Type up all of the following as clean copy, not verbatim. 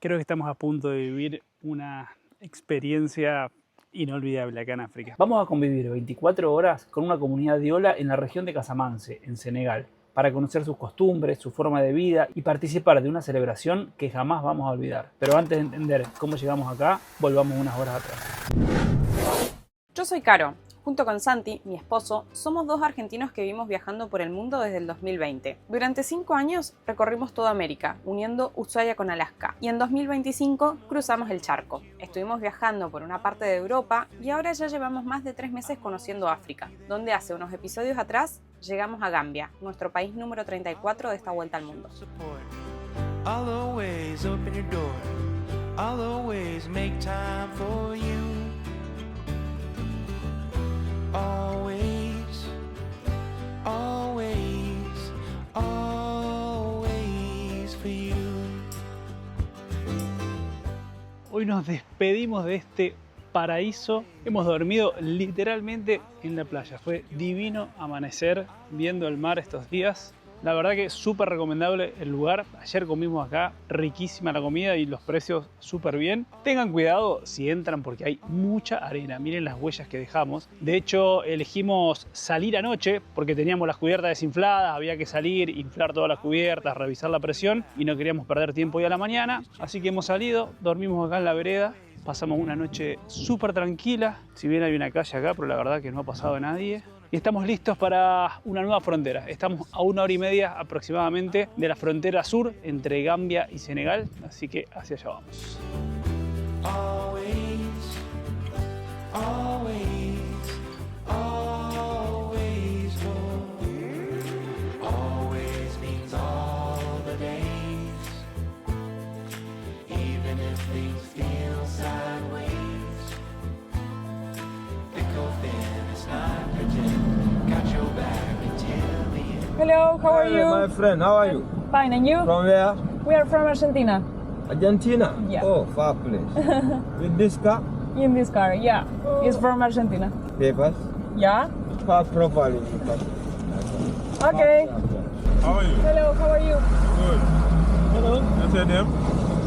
Creo que estamos a punto de vivir una experiencia inolvidable acá en África. Vamos a convivir 24 horas con una comunidad diola en la región de Casamance, en Senegal, para conocer sus costumbres, su forma de vida y participar de una celebración que jamás vamos a olvidar. Pero antes de entender cómo llegamos acá, volvamos unas horas atrás. Yo soy Caro. Junto con Santi, mi esposo, somos dos argentinos que vivimos viajando por el mundo desde el 2020. Durante 5 años recorrimos toda América, uniendo Ushuaia con Alaska, y en 2025 cruzamos el charco. Estuvimos viajando por una parte de Europa y ahora ya llevamos más de 3 meses conociendo África, donde hace unos episodios atrás llegamos a Gambia, nuestro país número 34 de esta vuelta al mundo. Always, always, always for you. Hoy nos despedimos de este paraíso. Hemos dormido literalmente en la playa. Fue divino amanecer viendo el mar estos días. La verdad que es súper recomendable el lugar. Ayer comimos acá, riquísima la comida y los precios súper bien. Tengan cuidado si entran porque hay mucha arena. Miren las huellas que dejamos. De hecho, elegimos salir anoche porque teníamos las cubiertas desinfladas. Había que salir, inflar todas las cubiertas, revisar la presión y no queríamos perder tiempo hoy a la mañana. Así que hemos salido, dormimos acá en la vereda. Pasamos una noche súper tranquila. Si bien hay una calle acá, pero la verdad que no ha pasado nadie. Y estamos listos para una nueva frontera. Estamos a 1h30 aproximadamente de la frontera sur entre Gambia y Senegal, así que hacia allá vamos. Always, always, always for you. Always means all the days, even if things feel sideways. Thick or thin, it's not pretend. Got your back until the end. Hello, how are you? My friend, how are you? Fine, and you? From where? We are from Argentina. Argentina? Yeah. Oh, far place. With this car? In this car, yeah. It's from Argentina. Papers? Yeah? Park properly. Okay. How are you? Hello, how are you? Good. Hello. What's your name?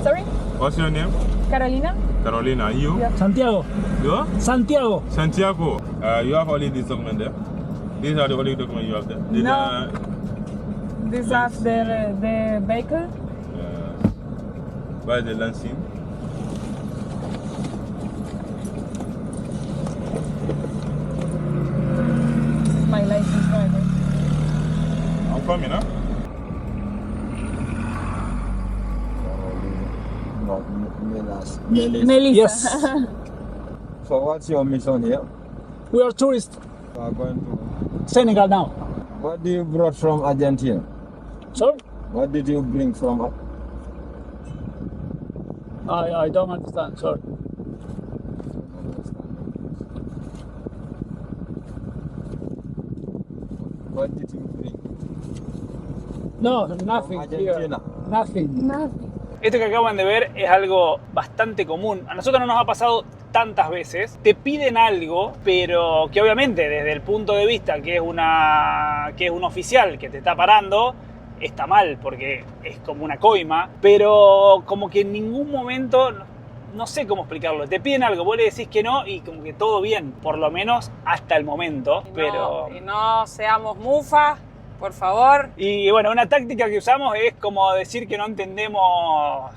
Sorry? What's your name? Carolina? Carolina. You? Yeah. Santiago. You? Santiago. Santiago. You have only this document there? These are the only documents you have there? Did, No. This is the vehicle. where is the Lansing? My license driver. I'm coming, huh? Melissa. Yes. So what's your mission here? We are tourists. We are going to... Senegal now. What do you brought from Argentina? Sorry? What did you bring from... I don't understand. Sorry. What did you bring No, from nothing here. Argentina? Nothing. Esto que acaban de ver es algo bastante común. A nosotros no nos ha pasado tantas veces. Te piden algo, pero que obviamente desde el punto de vista que es un oficial que te está parando, está mal porque es como una coima, pero como que en ningún momento, no sé cómo explicarlo, te piden algo, vos le decís que no y como que todo bien, por lo menos hasta el momento. Y no seamos mufas, por favor. Y bueno, una táctica que usamos es como decir que no entendemos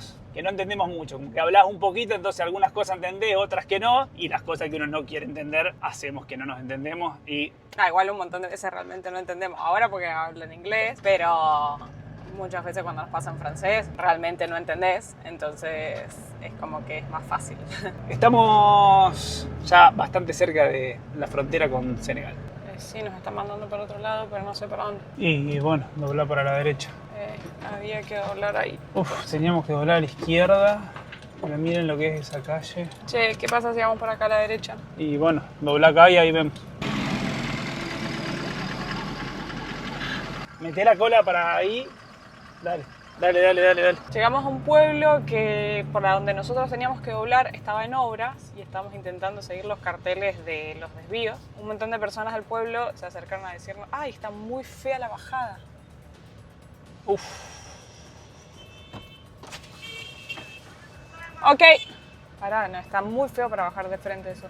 mucho, como que hablas un poquito, entonces algunas cosas entendés, otras que no, y las cosas que uno no quiere entender, hacemos que no nos entendemos y... Igual un montón de veces realmente no entendemos ahora porque hablan inglés, pero muchas veces cuando nos pasa en francés realmente no entendés, entonces es como que es más fácil. Estamos ya bastante cerca de la frontera con Senegal. Sí, nos están mandando para otro lado, pero no sé para dónde. Y bueno, doblar para la derecha. Había que doblar ahí. Teníamos que doblar a la izquierda, pero miren lo que es esa calle. Che, ¿qué pasa si vamos por acá a la derecha? Y bueno, doblar acá y ahí vemos. Meté la cola para ahí. Dale. Llegamos a un pueblo que por donde nosotros teníamos que doblar estaba en obras y estábamos intentando seguir los carteles de los desvíos. Un montón de personas del pueblo se acercaron a decirnos: ¡ay, está muy fea la bajada! Ok. Pará, no, está muy feo para bajar de frente eso.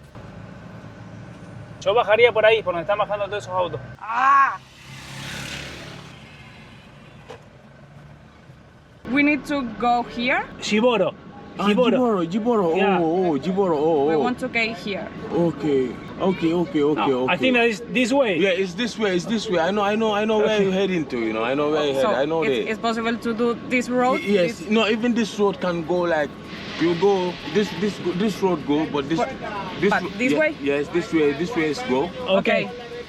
Yo bajaría por ahí, por donde están bajando todos esos autos. ¡Ah! We need to go here. Giboro. Giboro. Yeah. We want to go here. Okay. No, I think that is this way. Yeah, it's this way. I know where you're heading to. You know, I know where you're heading. I know that. It's possible to do this road. Yes. This- No, even this road can go like you go this road go, but this But ro- this yeah, way? Yes, this way is go. Okay.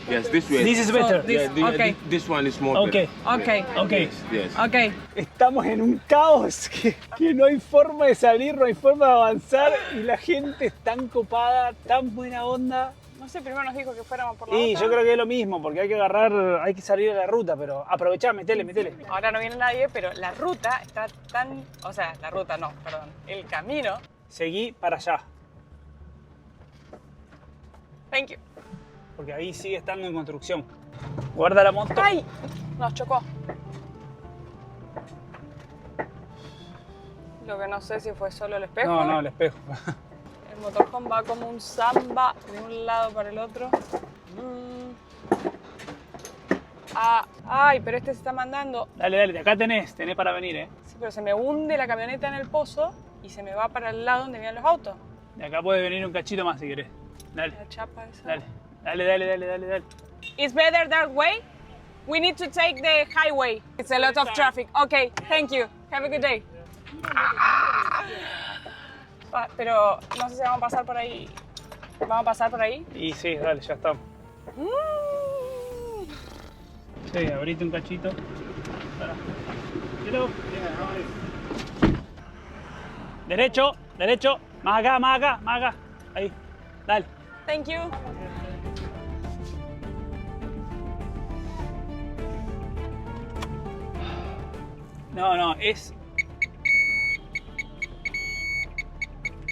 Yes, this way. This is better. So this- yeah, okay. this one is more Okay. better. Okay. Okay. Yes. Ok. Estamos en un caos que no hay forma de salir, no hay forma de avanzar y la gente es tan copada, tan buena onda. No sé, primero nos dijo que fuéramos por la Y otra. yo creo que es lo mismo, porque hay que salir a la ruta, pero aprovechá, metele. Ahora no viene nadie, pero la ruta está tan... O sea, la ruta no, perdón. El camino... Seguí para allá, Thank you. porque ahí sigue estando en construcción. Guarda la moto. ¡Ay! Nos chocó. Lo que no sé si fue solo el espejo. No, el espejo. El motorhome va como un samba de un lado para el otro. Ay, pero este se está mandando. Dale, de acá tenés para venir, Sí, pero se me hunde la camioneta en el pozo y se me va para el lado donde vienen los autos. De acá puedes venir un cachito más si querés. Dale, La chapa esa. dale. It's better that way. We need to take the highway. It's a lot of traffic. Okay, thank you. Have a good day. Pero no sé si vamos a pasar por ahí. ¿Vamos a pasar por ahí? Y sí, dale, ya estamos. Sí, abrite un cachito. Pará. Hello. Derecho. Más acá. Ahí. Dale. Thank you. No, es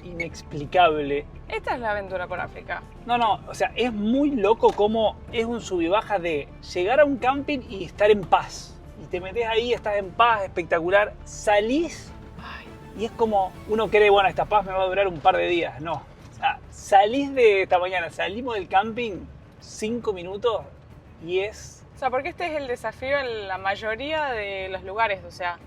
inexplicable. Esta es la aventura por África. No, o sea, es muy loco cómo es un sub y baja de llegar a un camping y estar en paz. Y te metes ahí, estás en paz, espectacular. Salís y es como uno cree, bueno, esta paz me va a durar un par de días. No, o sea, salís de esta mañana, salimos del camping 5 minutos y es... O sea, porque este es el desafío en la mayoría de los lugares. O sea,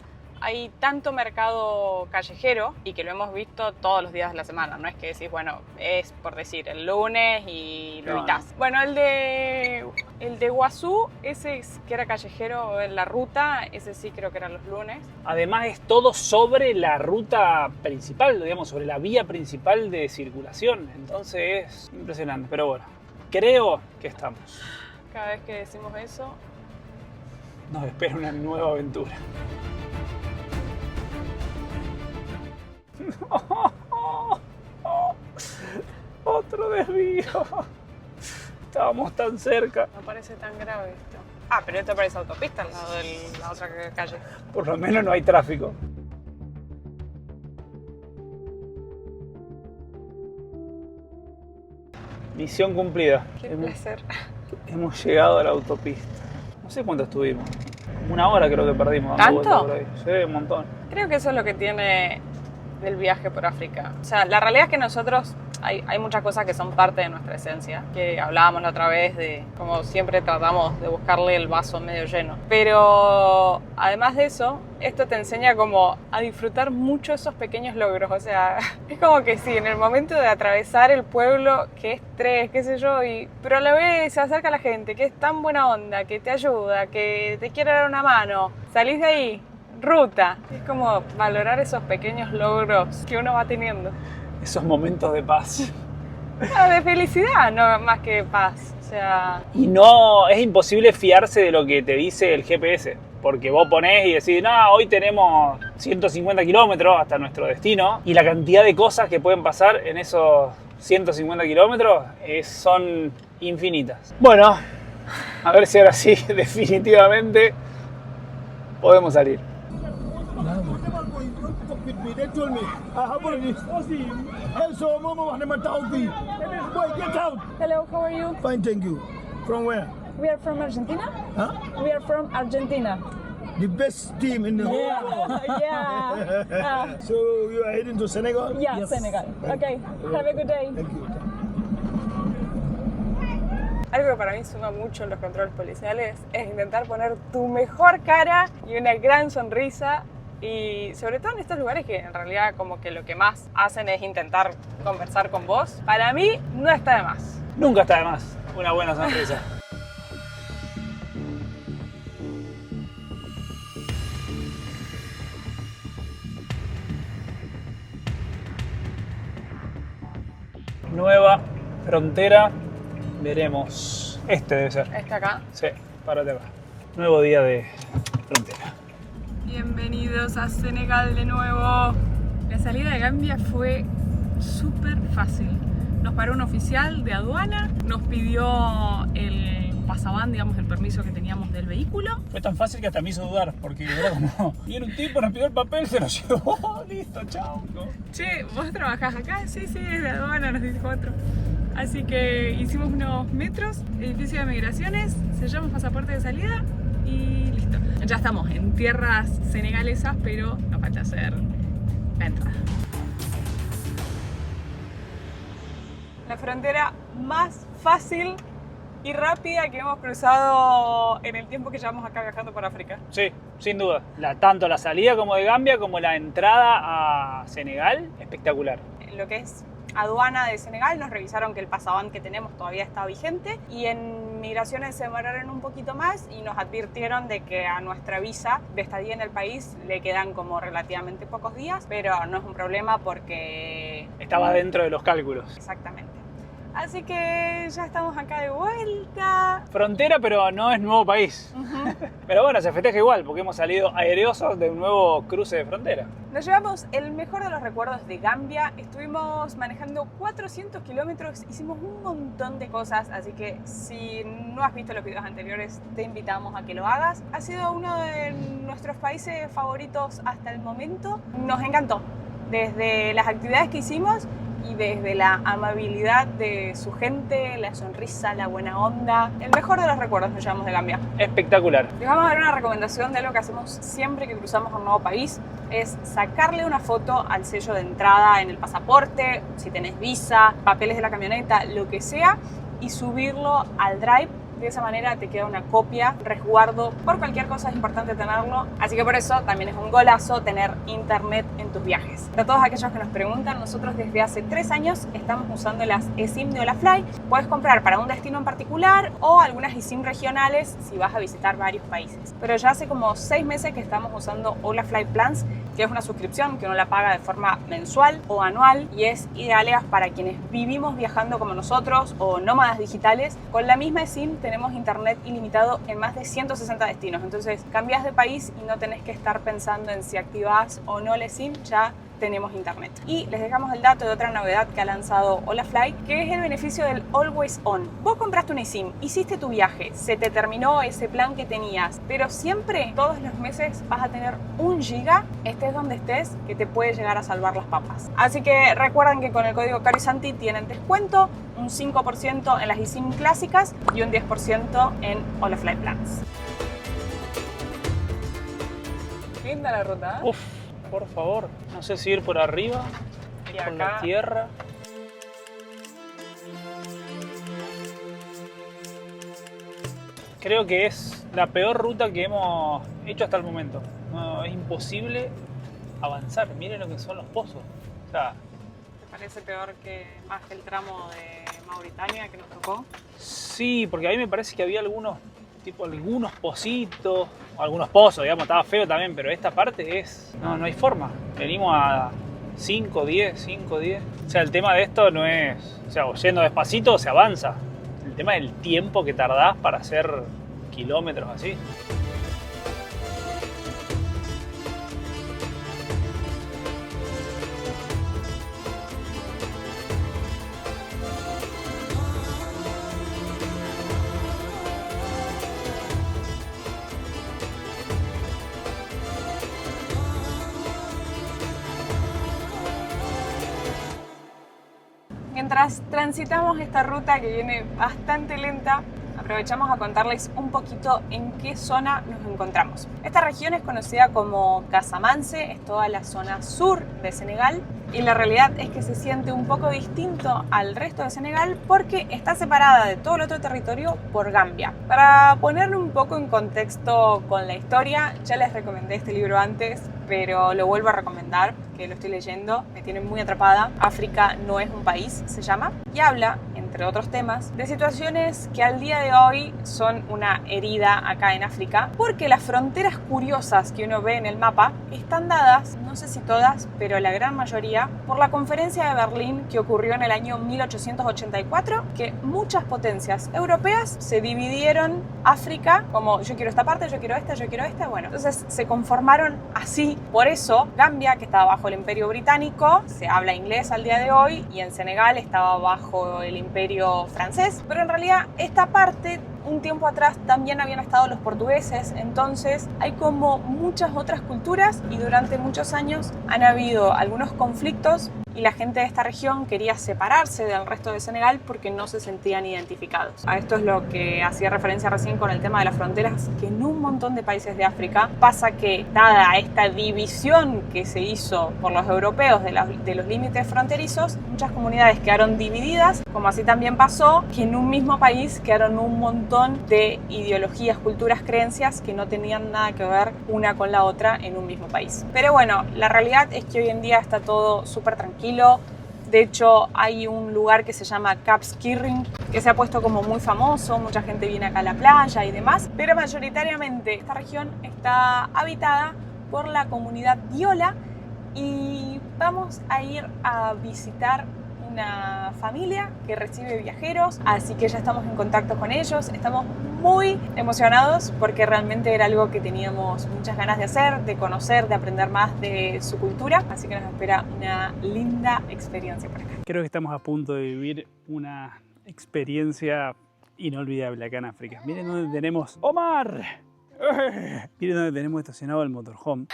hay tanto mercado callejero y que lo hemos visto todos los días de la semana. No es que decís, bueno, es por decir el lunes y lo evitás. Bueno, el de Guazú, ese que era callejero en la ruta, ese sí creo que eran los lunes. Además es todo sobre la ruta principal, digamos, sobre la vía principal de circulación. Entonces es impresionante. Pero bueno, creo que estamos. Cada vez que decimos eso, Nos espera una nueva aventura. Otro desvío. Estábamos tan cerca. no parece tan grave esto. Ah, pero esto parece autopista al lado de la otra calle. Por lo menos no hay tráfico. Misión cumplida. Qué placer. Hemos llegado a la autopista. No sé cuánto estuvimos. Como 1 hora creo que perdimos. dando ¿Tanto? vueltas por ahí. Sí, un montón. Creo que eso es lo que tiene del viaje por África. O sea, la realidad es que nosotros hay muchas cosas que son parte de nuestra esencia, que hablábamos la otra vez de como siempre tratamos de buscarle el vaso medio lleno. Pero además de eso, esto te enseña como a disfrutar mucho esos pequeños logros. O sea, es como que sí, en el momento de atravesar el pueblo, que es 3, qué sé yo, pero a la vez se acerca la gente, que es tan buena onda, que te ayuda, que te quiere dar una mano, salís de ahí, ruta. Es como valorar esos pequeños logros que uno va teniendo. Esos momentos de paz. De felicidad, no más que paz. O sea, Y no, es imposible fiarse de lo que te dice el GPS. Porque vos ponés y decís, no, hoy tenemos 150 kilómetros hasta nuestro destino. Y la cantidad de cosas que pueden pasar en esos 150 kilómetros son infinitas. Bueno, a ver si ahora sí, definitivamente, podemos salir. They told me, how about this? Hey, so mama was never talk to you. Boy, get out. Hello, how are you? Fine, thank you. From where? We are from Argentina. Huh? We are from Argentina. The best team in the whole world. Yeah. So you are heading to Senegal? Yeah, Senegal. Okay, have a good day. Thank you. Algo que para mí suma mucho en los controles policiales es intentar poner tu mejor cara y una gran sonrisa, y sobre todo en estos lugares que en realidad como que lo que más hacen es intentar conversar con vos. Para mí no está de más. Nunca está de más una buena sonrisa. Nueva frontera, veremos. Este debe ser. Este acá. Sí, párate acá. Nuevo día de frontera. Bienvenidos a Senegal de nuevo. La salida de Gambia fue súper fácil. Nos paró un oficial de aduana, nos pidió el pasaban, digamos, el permiso que teníamos del vehículo. Fue tan fácil que hasta me hizo dudar, porque era como, viene un tipo, nos pidió el papel, se lo llevó, listo, chao. ¿No? Che, ¿vos trabajás acá? Sí, es de aduana, nos dijo otro. Así que hicimos unos metros, edificio de migraciones, sellamos pasaporte de salida y listo. Ya estamos en tierras senegalesas, pero nos falta hacer la entrada. La frontera más fácil y rápida que hemos cruzado en el tiempo que llevamos acá viajando por África. Sí, sin duda. Tanto la salida como de Gambia como la entrada a Senegal, espectacular. Lo que es aduana de Senegal nos revisaron que el pasaban que tenemos todavía está vigente, y en migraciones se demoraron un poquito más y nos advirtieron de que a nuestra visa de estadía en el país le quedan como relativamente pocos días, pero no es un problema porque Estaba dentro de los cálculos. exactamente. Así que ya estamos acá de vuelta. Frontera, pero no es nuevo país. Pero bueno, se festeja igual, porque hemos salido aereosos de un nuevo cruce de frontera. Nos llevamos el mejor de los recuerdos de Gambia. Estuvimos manejando 400 kilómetros, hicimos un montón de cosas, así que si no has visto los videos anteriores, te invitamos a que lo hagas. Ha sido uno de nuestros países favoritos hasta el momento. Nos encantó, desde las actividades que hicimos y desde la amabilidad de su gente, la sonrisa, la buena onda. El mejor de los recuerdos nos llevamos de Gambia. Espectacular. Les vamos a dar una recomendación de algo que hacemos siempre que cruzamos un nuevo país, es sacarle una foto al sello de entrada en el pasaporte, si tenés visa, papeles de la camioneta, lo que sea, y subirlo al Drive. De esa manera te queda una copia, resguardo, por cualquier cosa es importante tenerlo. Así que por eso también es un golazo tener internet en tus viajes. Para todos aquellos que nos preguntan, nosotros desde hace 3 años estamos usando las eSIM de Olafly. Puedes comprar para un destino en particular o algunas eSIM regionales si vas a visitar varios países. Pero ya hace como 6 meses que estamos usando Olafly Plans, que es una suscripción que uno la paga de forma mensual o anual y es ideal para quienes vivimos viajando como nosotros o nómadas digitales. Con la misma eSIM tenemos internet ilimitado en más de 160 destinos, entonces cambias de país y no tenés que estar pensando en si activás o no la eSIM, ya tenemos internet. Y les dejamos el dato de otra novedad que ha lanzado Olafly, que es el beneficio del Always On. Vos compraste una eSIM, hiciste tu viaje, se te terminó ese plan que tenías, pero siempre, todos los meses, vas a tener 1 giga, estés donde estés, que te puede llegar a salvar las papas. Así que recuerden que con el código Caro y Santi tienen descuento, un 5% en las eSIM clásicas y un 10% en Olafly Plans. Linda la ruta, ¿eh? Uf, por favor, no sé si ir por arriba, Y por la acá tierra. Creo que es la peor ruta que hemos hecho hasta el momento. No, es imposible avanzar. Miren lo que son los pozos. O sea, ¿te parece peor que más que el tramo de Mauritania que nos tocó? sí, porque a mí me parece que había algunos pocitos, o algunos pozos, digamos, estaba feo también, pero esta parte es... No hay forma. Venimos a 5, 10, 5, 10. O sea, el tema de esto no es... O sea, yendo despacito se avanza. El tema del tiempo que tardás para hacer kilómetros así. Mientras transitamos esta ruta que viene bastante lenta, aprovechamos a contarles un poquito en qué zona nos encontramos. Esta región es conocida como Casamance, es toda la zona sur de Senegal, y la realidad es que se siente un poco distinto al resto de Senegal porque está separada de todo el otro territorio por Gambia. Para ponerle un poco en contexto con la historia, ya les recomendé este libro antes, pero lo vuelvo a recomendar, que lo estoy leyendo, me tiene muy atrapada. África no es un país, se llama, y habla, entre otros temas, de situaciones que al día de hoy son una herida acá en África, porque las fronteras curiosas que uno ve en el mapa están dadas, no sé si todas, pero la gran mayoría, por la Conferencia de Berlín que ocurrió en el año 1884, que muchas potencias europeas se dividieron África como yo quiero esta parte, yo quiero esta, bueno, entonces se conformaron así. Por eso Gambia, que estaba bajo el Imperio Británico, se habla inglés al día de hoy, y en Senegal estaba bajo el Imperio francés, pero en realidad esta parte un tiempo atrás también habían estado los portugueses, entonces hay como muchas otras culturas y durante muchos años han habido algunos conflictos y la gente de esta región quería separarse del resto de Senegal porque no se sentían identificados. A esto es lo que hacía referencia recién con el tema de las fronteras, que en un montón de países de África pasa que dada esta división que se hizo por los europeos de los límites fronterizos, muchas comunidades quedaron divididas, como así también pasó que en un mismo país quedaron un montón de ideologías, culturas, creencias que no tenían nada que ver una con la otra en un mismo país. Pero bueno, la realidad es que hoy en día está todo súper tranquilo. De hecho, hay un lugar que se llama Cap Skirring, que se ha puesto como muy famoso, mucha gente viene acá a la playa y demás, pero mayoritariamente esta región está habitada por la comunidad Diola y vamos a ir a visitar una familia que recibe viajeros, así que ya estamos en contacto con ellos, estamos muy emocionados porque realmente era algo que teníamos muchas ganas de hacer, de conocer, de aprender más de su cultura, así que nos espera una linda experiencia por acá. Creo que estamos a punto de vivir una experiencia inolvidable acá en África. Miren dónde tenemos Omar. Miren dónde tenemos estacionado el motorhome.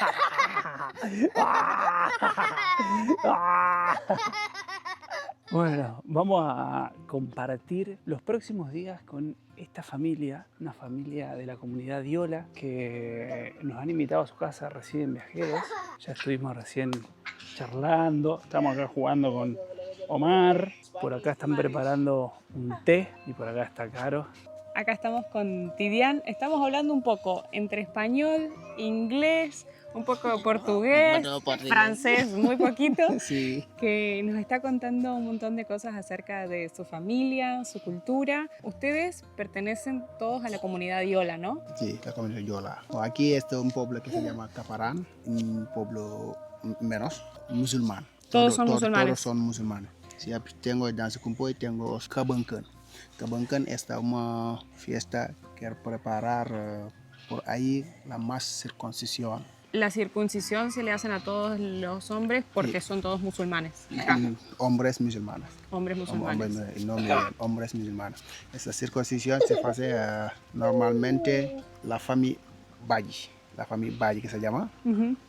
Bueno, vamos a compartir los próximos días con esta familia, una familia de la comunidad Diola que nos han invitado a su casa, reciben viajeros. Ya estuvimos recién charlando, estamos acá jugando con Omar, por acá están preparando un té y por acá está Caro. Acá estamos con Tidian, estamos hablando un poco entre español, inglés, un poco de portugués, francés, muy poquito, Sí. que nos está contando un montón de cosas acerca de su familia, su cultura. Ustedes pertenecen todos a la comunidad Diola, ¿no? Sí, la comunidad Yola. Aquí está un pueblo que se llama Caparán, un pueblo menos musulmán. Todos son musulmanes. Todos son musulmanes. Sí, tengo Danza Kumpo y tengo Kabankan. Kabankan es una fiesta que preparar por ahí la más circuncisión. La circuncisión se le hacen a todos los hombres porque son todos musulmanes. Acá. Hombres musulmanes. Hombres musulmanes. Hombres musulmanes. Esta circuncisión se hace normalmente la familia Bayi. La familia Bayi que se llama.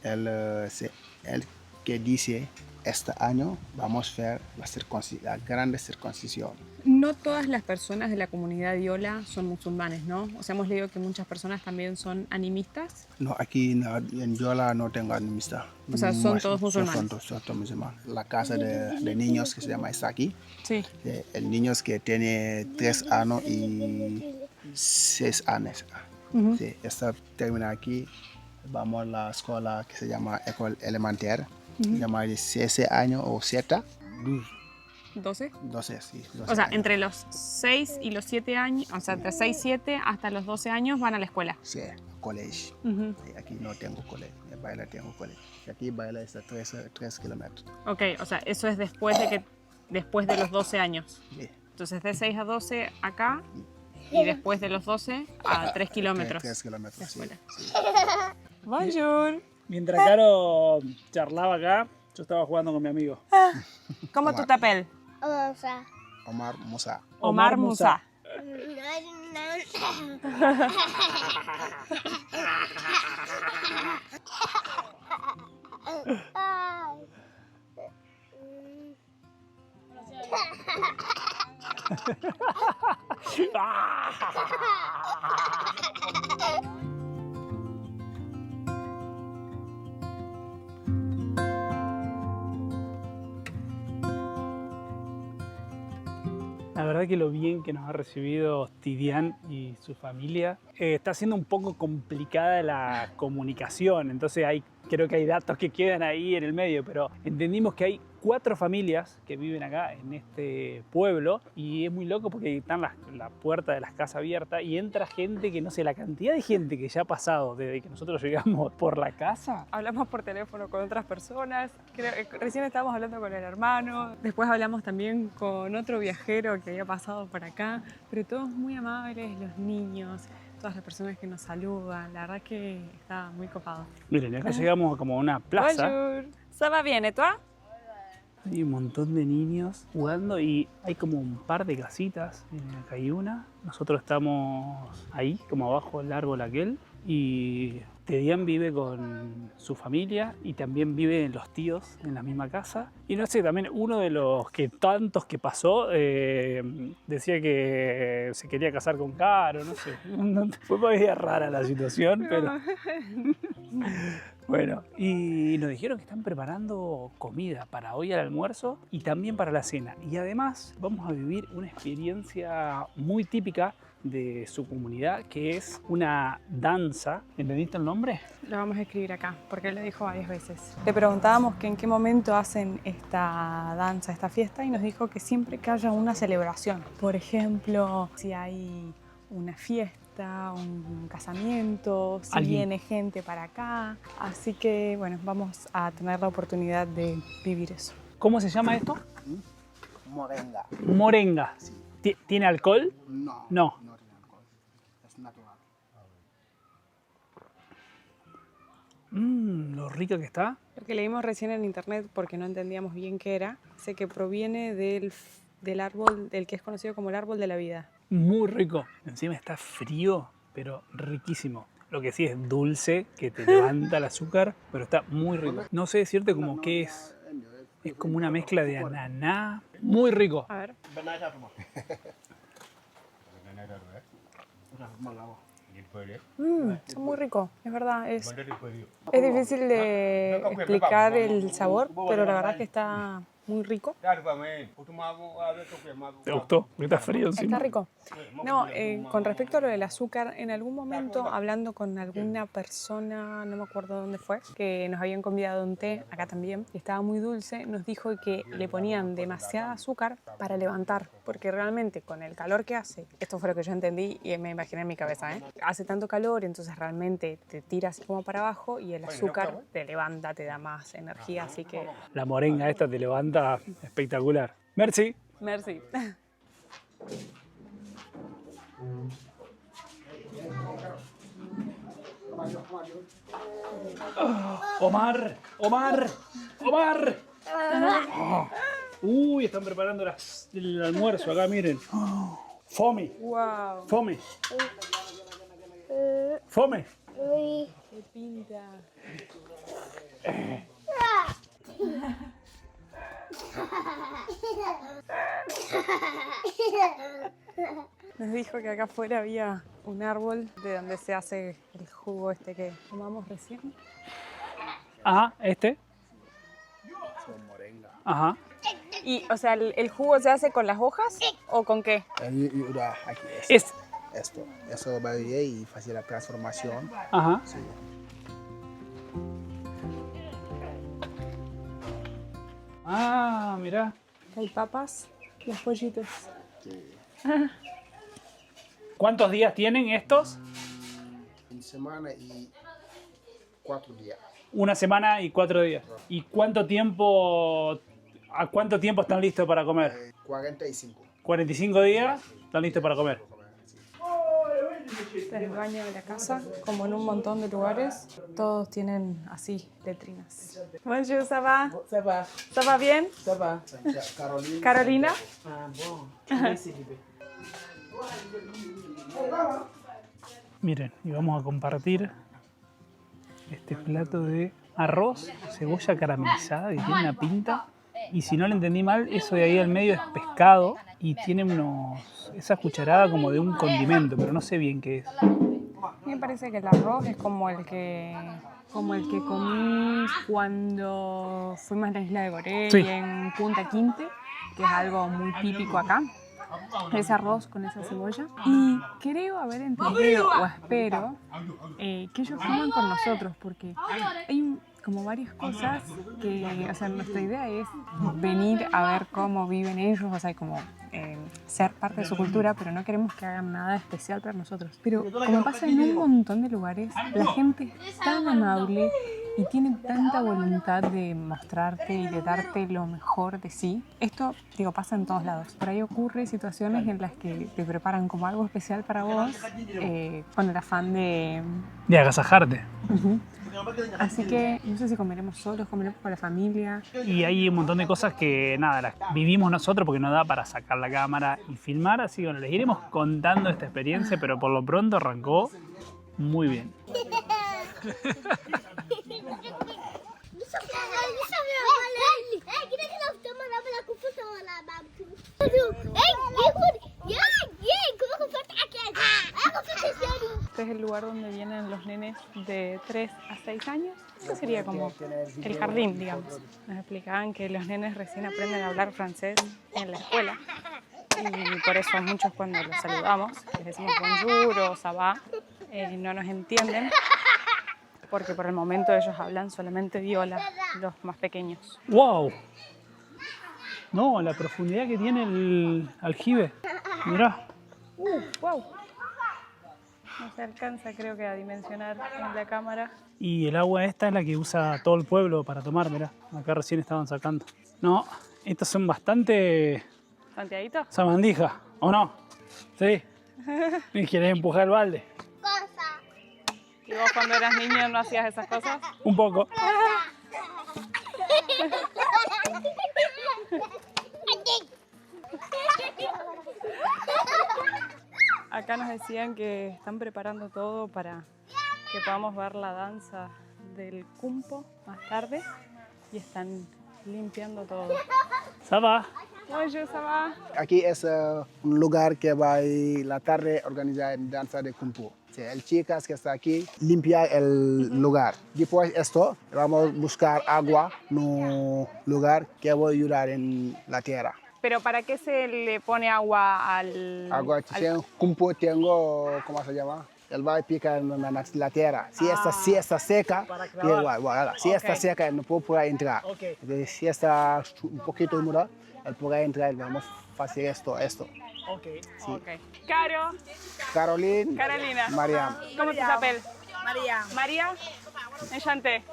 Él que dice, este año vamos a hacer la grande circuncisión. No todas las personas de la comunidad Diola son musulmanes, ¿no? O sea, hemos leído que muchas personas también son animistas. No, aquí en Yola no tengo animista. O sea, son todos musulmanes. Son todos musulmanes. La casa de niños que se llama Isaki. Sí. El niño que tiene 3 años y 6 años. Sí, esta termina aquí. Vamos a la escuela que se llama École Elementaire. Se llama de 6 años o 7. 12. 12, sí. 12 O sea, años. entre los 6 y los 7 años, o sea, entre 6 y 7 hasta los 12 años van a la escuela. Sí, colegio. Aquí no tengo colegio. En Baila tengo colegio. Y aquí Baila está 3 kilómetros. Ok, o sea, eso es después de los 12 años. Sí. Entonces, de 6 a 12 acá y después de los 12 a 3 kilómetros. 3 kilómetros, sí. Sí. Bonjour. Mientras Caro charlaba acá, yo estaba jugando con mi amigo. ¿Cómo tu t'appelles? Omar Musa. Omar Musa. La verdad que lo bien que nos ha recibido Tidiane y su familia. Está siendo un poco complicada la comunicación, entonces creo que hay datos que quedan ahí en el medio, pero entendimos que hay 4 familias que viven acá en este pueblo y es muy loco porque están la puerta de las casas abiertas y entra gente que no sé, la cantidad de gente que ya ha pasado desde que nosotros llegamos por la casa. Hablamos por teléfono con otras personas, recién estábamos hablando con el hermano, después hablamos también con otro viajero que había pasado por acá, pero todos muy amables, los niños, todas las personas que nos saludan, la verdad que está muy copado. Miren, acá llegamos como a una plaza. Bonjour. ¿Ça va bien, toi? Hay un montón de niños jugando y hay como un par de casitas. Acá hay una. Nosotros estamos ahí, como abajo del árbol aquel. Y Tidiane vive con su familia y también viven los tíos en la misma casa. Y no sé, también uno de los tantos que pasó decía que se quería casar con Caro, no sé. Fue medio rara la situación, pero... Bueno, y nos dijeron que están preparando comida para hoy al almuerzo y también para la cena. Y además vamos a vivir una experiencia muy típica de su comunidad, que es una danza. ¿Entendiste el nombre? Lo vamos a escribir acá, porque él lo dijo varias veces. Le preguntábamos que en qué momento hacen esta danza, esta fiesta, y nos dijo que siempre que haya una celebración. Por ejemplo, si hay una fiesta, un casamiento, si viene gente para acá. Así que, bueno, vamos a tener la oportunidad de vivir eso. ¿Cómo se llama esto? Morenga. Morenga. Sí. ¿Tiene alcohol? No. No. No tiene alcohol. Es natural. Lo rica que está. Lo que leímos recién en internet, porque no entendíamos bien qué era, dice que proviene del árbol, del que es conocido como el árbol de la vida. Muy rico. Encima está frío, pero riquísimo. Lo que sí es dulce, que te levanta el azúcar, pero está muy rico. No sé decirte como qué es. Es como una mezcla de ananá. Muy rico. A ver. Es muy rico, es verdad. Es difícil de explicar el sabor, pero la verdad que está muy rico. ¿Te gustó? Porque está frío encima. Está rico. No, con respecto a lo del azúcar, en algún momento hablando con alguna persona, no me acuerdo dónde fue, que nos habían convidado un té, acá también, y estaba muy dulce, nos dijo que le ponían demasiada azúcar para levantar, porque realmente con el calor que hace, esto fue lo que yo entendí y me imaginé en mi cabeza, hace tanto calor, entonces realmente te tira así como para abajo y el azúcar te levanta, te da más energía, así que... La morenga esta te levanta espectacular. Merci. Merci. Omar. Uy, están preparando el almuerzo acá, miren. Fome. Wow. Fome. Fome. Qué pinta. Nos dijo que acá afuera había un árbol de donde se hace el jugo este que tomamos recién. Ajá, este. Son morenga. Ajá. Y, o sea, ¿el jugo se hace con las hojas o con qué? Aquí Es. esto. Eso va a ir y hacer la transformación. Ajá. Sí. Ah, mirá. Acá hay papas, los pollitos. ¿Cuántos días tienen estos? Una semana y 4 días. Una semana y 4 días. ¿Y cuánto tiempo, a cuánto tiempo están listos para comer? 45. 45 días están listos para comer. Este es el baño de la casa, como en un montón de lugares, todos tienen así letrinas. Bonjour, ça va? Ça va, ¿Ça va bien? ça va. Carolina. Carolina. Ah bon, merci bébé. Miren, y vamos a compartir este plato de arroz, cebolla caramelizada que tiene una pinta. Y si no lo entendí mal, eso de ahí al medio es pescado y tiene esa cucharada como de un condimento, pero no sé bien qué es. Me parece que el arroz es como el que comí cuando fuimos a la isla de Gorée Sí. y en Punta Quinte, que es algo muy típico acá. Ese arroz con esa cebolla. Y creo haber entendido, o espero, que ellos coman con nosotros, porque hay como varias cosas que, o sea, nuestra idea es venir a ver cómo viven ellos, o sea, como ser parte de su cultura, pero no queremos que hagan nada especial para nosotros. Pero como pasa en un montón de lugares, la gente es tan amable y tiene tanta voluntad de mostrarte y de darte lo mejor de sí. Esto, digo, pasa en todos lados. Por ahí ocurre situaciones en las que te preparan como algo especial para vos, con el afán de... De agasajarte. Ujú. Así que no sé si comeremos solos, comeremos con la familia. Y hay un montón de cosas que, nada, las vivimos nosotros porque no da para sacar la cámara y filmar. Así que bueno, les iremos contando esta experiencia, pero por lo pronto arrancó muy bien. Este es el lugar donde vienen los nenes de 3 a 6 años. Esto sería como el jardín, digamos. Nos explicaban que los nenes recién aprenden a hablar francés en la escuela. Y por eso muchos cuando los saludamos, les decimos bonjour o ça va, no nos entienden. Porque por el momento ellos hablan solamente viola, los más pequeños. ¡Wow! No, la profundidad que tiene el aljibe. Mirá. ¡Wow! No se alcanza, creo que, a dimensionar en la cámara. Y el agua esta es la que usa todo el pueblo para tomar, mirá. Acá recién estaban sacando. No, estas son bastante ¿Santiaguito? sabandijas, ¿o no? Sí. ¿Y quieres empujar el balde? ¿Y vos cuando eras niño no hacías esas cosas? Un poco. Acá nos decían que están preparando todo para que podamos ver la danza del cumpo más tarde y están limpiando todo. Ça va. Oye, ¿ça va? Aquí es un lugar que va a la tarde a organizar danza de Kumpo. Sí, el chicas que está aquí limpia el lugar. Después esto, vamos a buscar agua en un lugar que va a ayudar en la tierra. ¿Pero para qué se le pone agua al...? Agua, Kumpo tengo, ¿cómo se llama? Él va a picar en la tierra. Si está seca, si está seca, no puede entrar. Entonces, si está un poquito húmeda, él puede entrar. Vamos a hacer esto. Okay. Sí. Okay. Caro, Carolina. Mariam. ¿Cómo te s'appelle? Maria. María. Enchanté.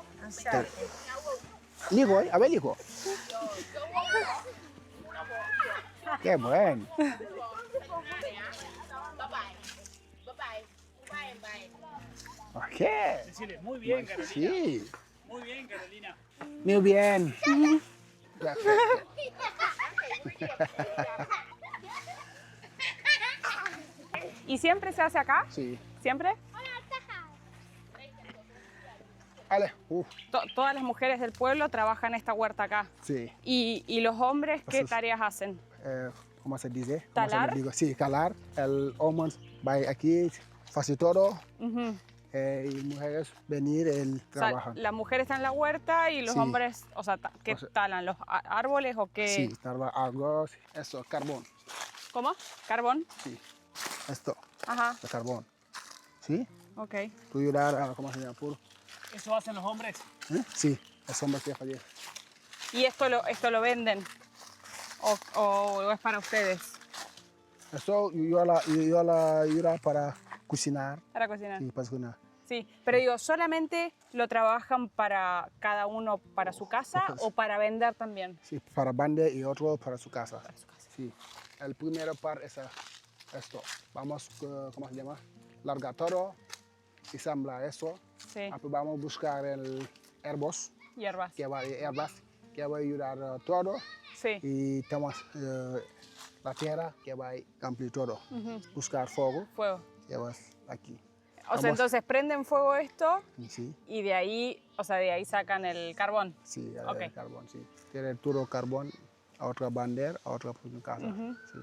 Ligo, a ver, Ligo. Qué bueno. Ok. Decirle, muy bien, Carolina. Sí. Muy bien, Carolina. Muy bien. Perfecto. ¿Y siempre se hace acá? Sí. ¿Siempre? Ale. Todas las mujeres del pueblo trabajan en esta huerta acá. Sí. ¿Y los hombres qué Pues es- tareas hacen? ¿Cómo se dice? ¿Talar? Sí, calar. El hombre va aquí, hace todo. Ujú. Y mujeres venir, él O sea, trabaja. la mujer está en la huerta y los Sí. hombres, o sea, ¿qué O sea- talan? ¿Los árboles o qué? Sí, trabaja algo, eso, carbón. ¿Cómo? ¿Carbón? Sí. Esto, Ajá, de carbón. ¿Sí? ok. Tú ayudar a, ¿cómo se llama? ¿Eso hacen los hombres? Sí, es hombre que fallece. ¿Y esto lo venden? ¿O es para ustedes? Esto yo la ayuda para cocinar. Para cocinar. Sí, para cocinar. Sí, pero digo, ¿solamente lo trabajan para cada uno para su casa o para vender también? Sí, para vender y otro para su casa. Para su casa. Sí. El primero par es esto. Vamos, ¿cómo se llama? Largar todo y sembrar eso. Sí, Después vamos a buscar el herbos hierbas. que va a ayudar a todo. Sí, Y tenemos la tierra que va a cumplir todo. Buscar fuego fuego. que va aquí. O sea, entonces prenden fuego esto Sí, y de ahí, o sea, de ahí sacan el carbón. sí, el Ok. carbón, sí. Tiene todo carbón a otra bandera, a otra casa. Sí.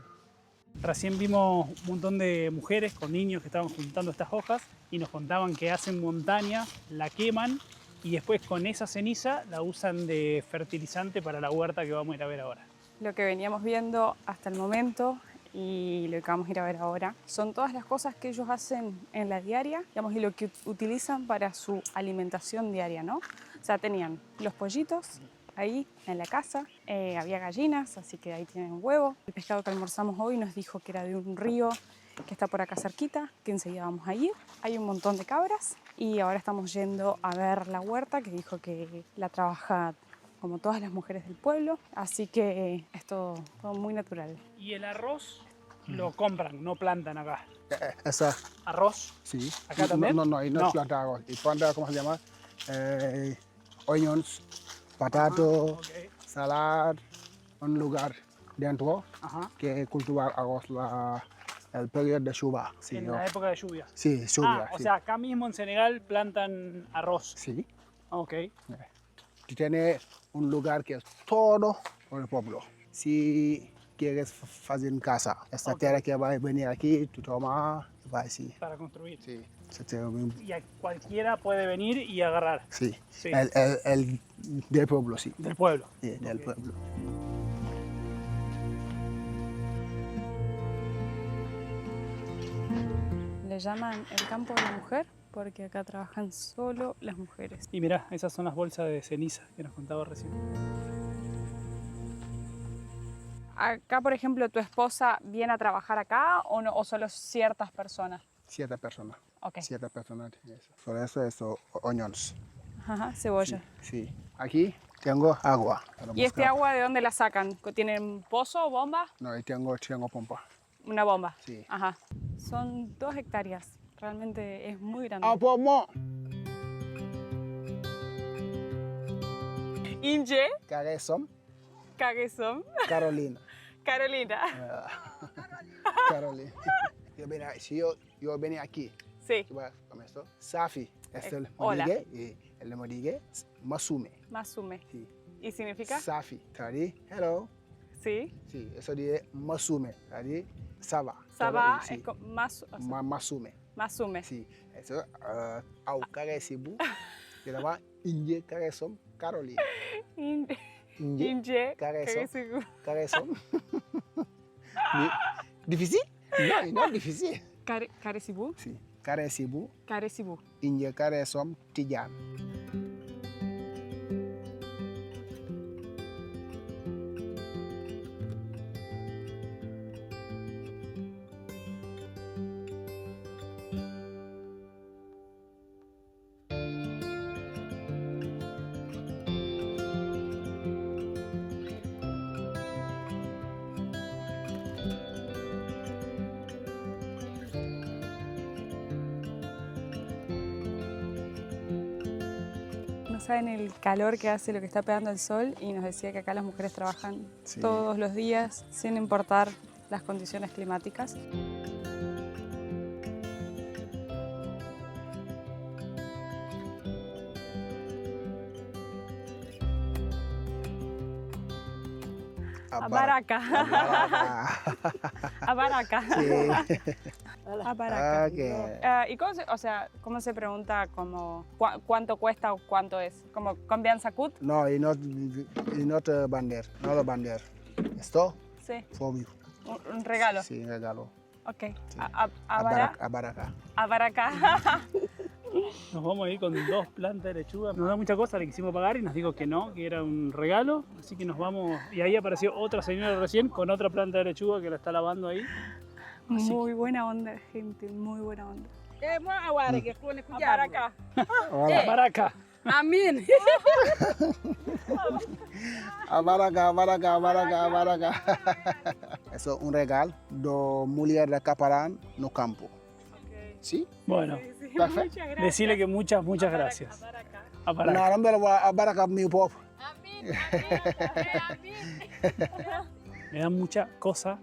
Recién vimos un montón de mujeres con niños que estaban juntando estas hojas y nos contaban que hacen montaña, la queman y después con esa ceniza la usan de fertilizante para la huerta que vamos a ir a ver ahora. Lo que veníamos viendo hasta el momento y lo que vamos a ir a ver ahora son todas las cosas que ellos hacen en la diaria, digamos, y lo que utilizan para su alimentación diaria, ¿no? O sea, tenían los pollitos ahí en la casa, había gallinas, así que ahí tienen huevo. El pescado que almorzamos hoy nos dijo que era de un río que está por acá cerquita, que enseguida vamos a ir. Hay un montón de cabras y ahora estamos yendo a ver la huerta, que dijo que la trabaja como todas las mujeres del pueblo, así que es todo muy natural. Y el arroz lo compran, no plantan acá. Esa, ¿Arroz? sí. ¿Acá también? No, ahí no, No. es planta arroz. Y planta, ¿cómo se llama? Onions, patato, Ok. salad, un lugar dentro Ajá. que cultivar arroz el periodo de lluvia. Sí, En ¿no? la época de lluvia. Sí, lluvia. O sí. sea, acá mismo en Senegal plantan arroz. Sí. Ok. Y tiene un lugar que es todo por el pueblo. Si quieres hacer en casa, esta Ok. tierra que va a venir aquí, tú tomas y va así. Para construir. Sí. Se tiene un- Y cualquiera puede venir y agarrar. sí. Sí. El del pueblo, sí. Del pueblo. Sí, del Ok. pueblo. Le llaman el campo de la mujer porque acá trabajan solo las mujeres. Y mirá, esas son las bolsas de ceniza que nos contaba recién. Acá, por ejemplo, ¿tu esposa viene a trabajar acá o, no, o solo ciertas personas? 7 personas. Ok. 7 personas tiene eso. Por eso es onions. Ajá, cebolla. Sí. Aquí tengo agua. para ¿Y este buscar. agua de dónde la sacan? ¿Tienen pozo o bomba? No, y tengo pompa. Una bomba. Sí. Ajá. Son 2 hectáreas. Realmente es muy grande. Ah, pomo. Inje, Caresom, Caguesom, Carolina. Carolina. Carolina. Si yo venía aquí, Sí, ¿qué va con esto? Safi. Es el hola. modigue. Y el modigue, Masume. Masume. Sí. ¿Y significa? Safi. ¿Tadi? Hello. Sí. Sí, eso dice Masume. ¿Tadi? Saba. Saba Sí. es más, o sea, Masume. Masume. Sí. Eso, au caresibu. Se llama Inje Caresom, Carolina. Inje, Inje Caguesom. Caresom. ¿Difícil? No, no es difícil. Caresibu. Sí. Caresibu. Caresibu. Inje Caresom, Tijan. No saben el calor que hace lo que está pegando el sol y nos decía que acá las mujeres trabajan Sí. todos los días sin importar las condiciones climáticas. Abaraca. Abaraca. Sí. Abaraca. Ok. ¿Y cómo se pregunta como, cuánto cuesta o cuánto es? ¿Como combien ça coûte? No, y no bander. No lo bander. ¿Esto? Sí, For you. un regalo. Sí, regalo. Ok. Sí. Abaraca. Abaraca. Nos vamos a ir con 2 plantas de lechuga. Nos da mucha cosa, le quisimos pagar y nos dijo que no, que era un regalo. Así que nos vamos. Y ahí apareció otra señora recién con otra planta de lechuga que la está lavando ahí. Muy buena onda, gente, muy buena onda. Abaraca. Hola. Baraca. Amin. Abaraca. Eso es un regalo de mujer de Caparán no campo. ¿Sí? Bueno, Perfecto. decirle que muchas gracias. A Baraca. Nada, me lo voy a Abaraca mi pop. Me da mucha cosa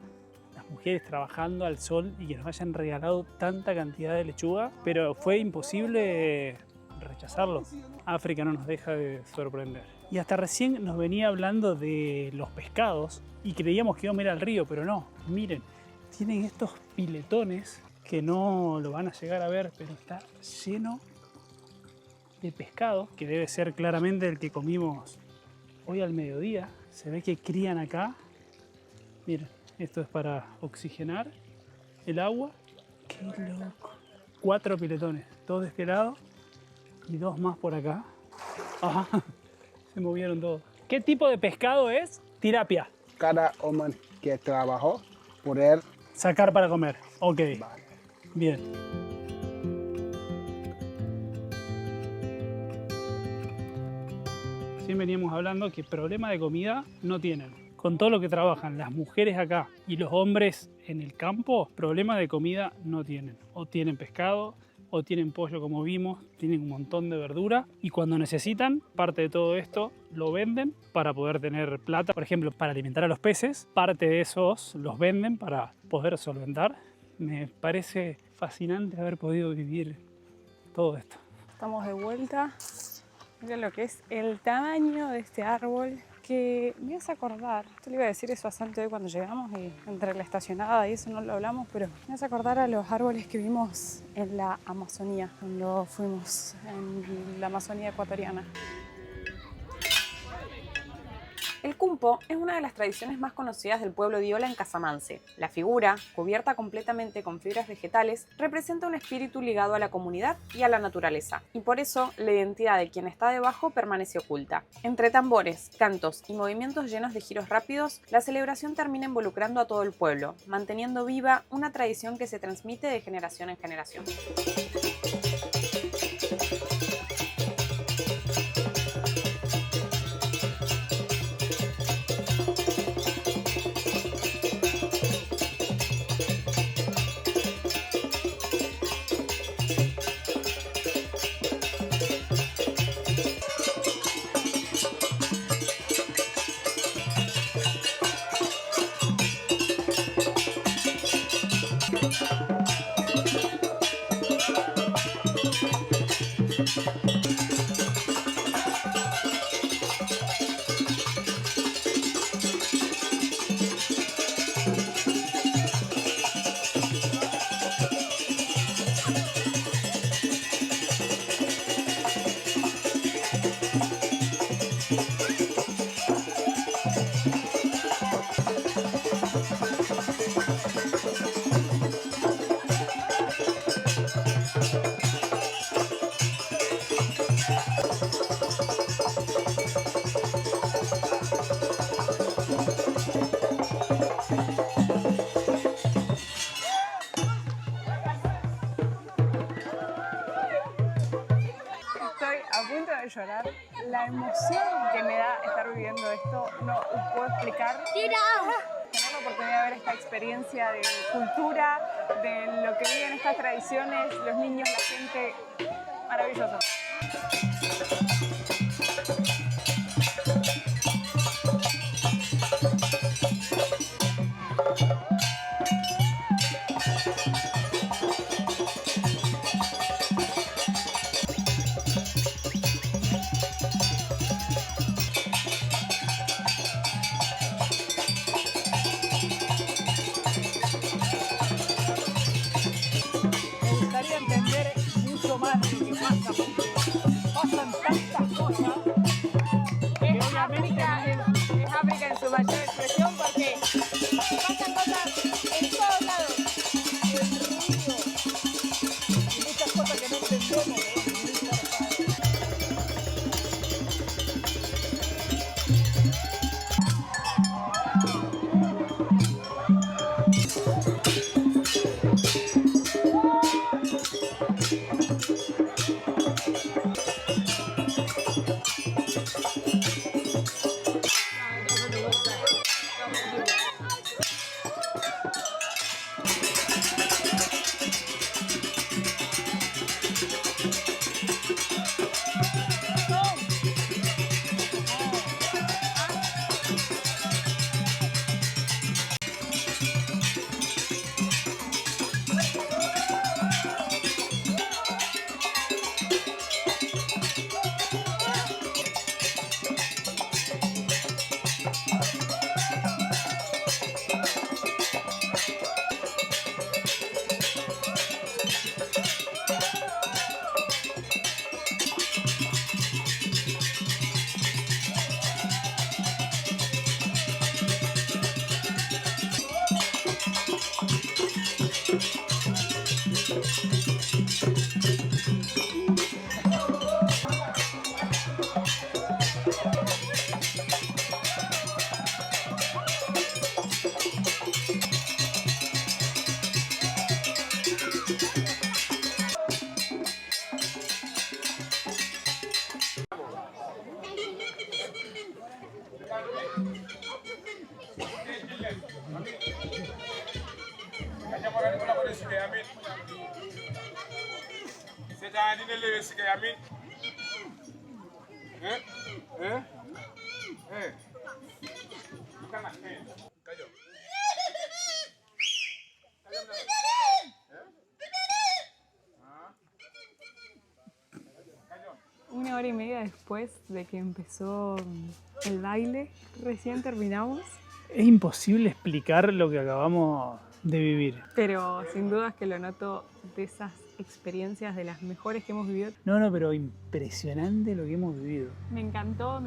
las mujeres trabajando al sol y que nos hayan regalado tanta cantidad de lechuga, pero fue imposible rechazarlo. África no nos deja de sorprender. Y hasta recién nos venía hablando de los pescados y creíamos que íbamos a ir al río, pero no. Miren, tienen estos piletones que no lo van a llegar a ver, pero está lleno de pescado, que debe ser claramente el que comimos hoy al mediodía. Se ve que crían acá. Miren, esto es para oxigenar el agua. ¡Qué loco! 4 piletones, 2 de este lado y 2 más por acá. Ajá, se movieron todos. ¿Qué tipo de pescado es? Tilapia. Cada hombre que trabajó poder Sacar para comer. Ok, vale. bien. Recién veníamos hablando que problema de comida no tienen. Con todo lo que trabajan las mujeres acá y los hombres en el campo, problema de comida no tienen. O tienen pescado, o tienen pollo como vimos, tienen un montón de verdura y cuando necesitan, parte de todo esto lo venden para poder tener plata, por ejemplo, para alimentar a los peces, parte de esos los venden para poder solventar. Me parece fascinante haber podido vivir todo esto. Estamos de vuelta. Miren lo que es el tamaño de este árbol. Que me hace acordar, yo le iba a decir eso a Santi hoy cuando llegamos y entre la estacionada y eso no lo hablamos, pero me hace acordar a los árboles que vimos en la Amazonía, cuando fuimos en la Amazonía ecuatoriana. El cumpo es una de las tradiciones más conocidas del pueblo diola en Casamance. La figura, cubierta completamente con fibras vegetales, representa un espíritu ligado a la comunidad y a la naturaleza, y por eso la identidad de quien está debajo permanece oculta. Entre tambores, cantos y movimientos llenos de giros rápidos, la celebración termina involucrando a todo el pueblo, manteniendo viva una tradición que se transmite de generación en generación. Llorar. La emoción que me da estar viviendo esto no puedo explicar. Tener la oportunidad de ver esta experiencia de cultura, de lo que viven estas tradiciones, los niños, la gente, maravilloso. Entender mucho más de lo que pasa, porque pasan tantas cosas que obviamente Es África en su mayor expresión porque pasan cosas en todos lados. el ruido y muchas cosas que no entendemos. Una hora y media después de que empezó el baile, recién terminamos, Es imposible explicar lo que acabamos de vivir. pero sin dudas que lo noto de esas experiencias de las mejores que hemos vivido. No, pero impresionante lo que hemos vivido. Me encantó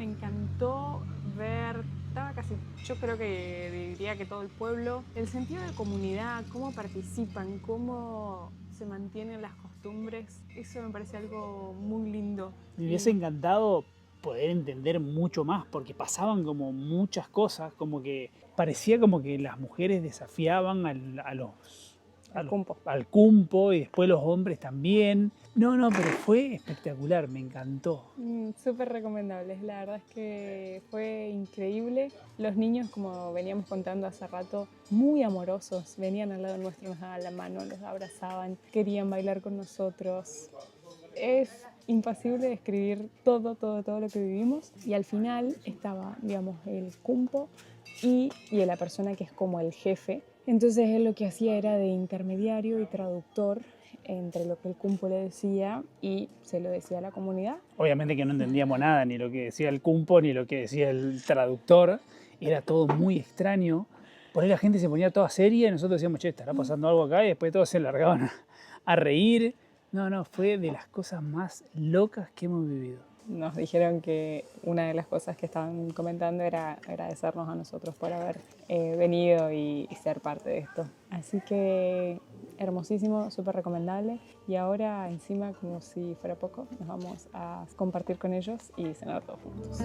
ver, estaba casi, yo creo que diría que todo el pueblo, el sentido de comunidad, cómo participan, cómo se mantienen las costumbres, eso me parece algo muy lindo. Me hubiese encantado poder entender mucho más, porque pasaban como muchas cosas, como que parecía como que las mujeres desafiaban al cumpo y después los hombres también. No, pero fue espectacular, me encantó. Súper recomendables, la verdad es que fue increíble. Los niños, como veníamos contando hace rato, muy amorosos, venían al lado nuestro, nos daban la mano, los abrazaban, querían bailar con nosotros. Es imposible describir todo lo que vivimos, y al final estaba, digamos, el cumpo y la persona que es como el jefe. Entonces él lo que hacía era de intermediario y traductor entre lo que el cumpo le decía y se lo decía a la comunidad. Obviamente que no entendíamos nada, ni lo que decía el cumpo, ni lo que decía el traductor. Era todo muy extraño. Por ahí la gente se ponía toda seria y nosotros decíamos, che, estará pasando algo acá, y después todos se largaban a reír. No, fue de las cosas más locas que hemos vivido. Nos dijeron que una de las cosas que estaban comentando era agradecernos a nosotros por haber venido y ser parte de esto. Así que hermosísimo, súper recomendable. Y ahora encima, como si fuera poco, nos vamos a compartir con ellos y cenar todos juntos.